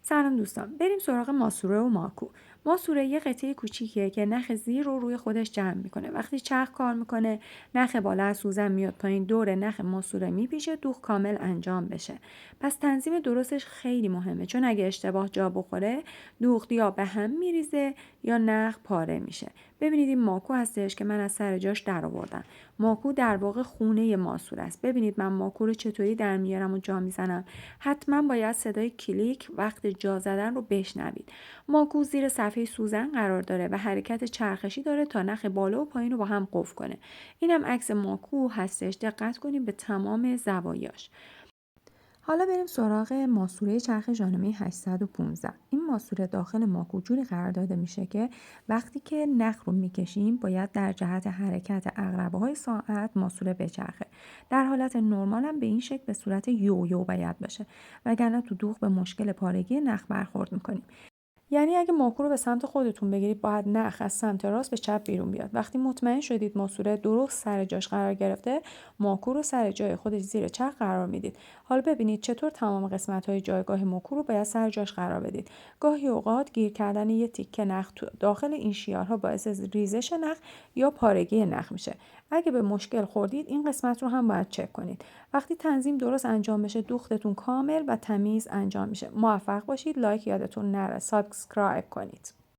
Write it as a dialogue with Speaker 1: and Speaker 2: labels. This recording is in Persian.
Speaker 1: سلام دوستان، بریم سراغ ماسوره و ماکو. ماسوره یه قطعه کوچیکیه که نخ زیر رو روی خودش جمع میکنه. وقتی چرخ کار میکنه، نخ بالا از سوزن میاد پایین، دور نخ ماسوره میپیچه، دوخت کامل انجام بشه. پس تنظیم درستش خیلی مهمه، چون اگه اشتباه جا بخوره، دوخت یا به هم میریزه یا نخ پاره میشه. ببینید این ماکو هستش که من از سر جاش درآوردم. ماکو در واقع خونه ماسوره است. ببینید من ماکو رو چطوری در میارم و جا میزنم. حتما باید صدای کلیک وقت جا زدن رو بشنوید. ماکو زیر صفحه سوزن قرار داره و حرکت چرخشی داره تا نخ بالا و پایین رو با هم قفل کنه. اینم عکس ماکو هستش. دقت کنیم به تمام زوایاش. حالا بریم سراغ ماسوره چرخ ژانویه 815. این ماسوره داخل ماکو جوری قرار داده میشه که وقتی که نخ رو میکشیم باید در جهت حرکت عقربه‌های ساعت ماسوره بچرخه. در حالت نرمال هم به این شکل به صورت یویو باید باشه، وگرنه تو دوغ به مشکل پارگی نخ برخورد میکنیم. یعنی اگه ماکو رو به سمت خودتون بگیرید باید نخ از سمت راست به چپ بیرون بیاد. وقتی مطمئن شدید ماسوره درست سر جاش قرار گرفته، ماکو رو سر جای خودش زیر چرخ قرار میدید. حالا ببینید چطور تمام قسمت‌های جایگاه ماکو رو باید سر جاش قرار بدید. گاهی اوقات گیر کردن یه تیکه نخ داخل این شیارها باعث ریزش نخ یا پارگی نخ میشه. اگه به مشکل خوردید این قسمت رو هم باید چک کنید. وقتی تنظیم درست انجام بشه دوختتون کامل و تمیز انجام میشه. موفق باشید. لایک یادتون نره. سابسکرایب کنید.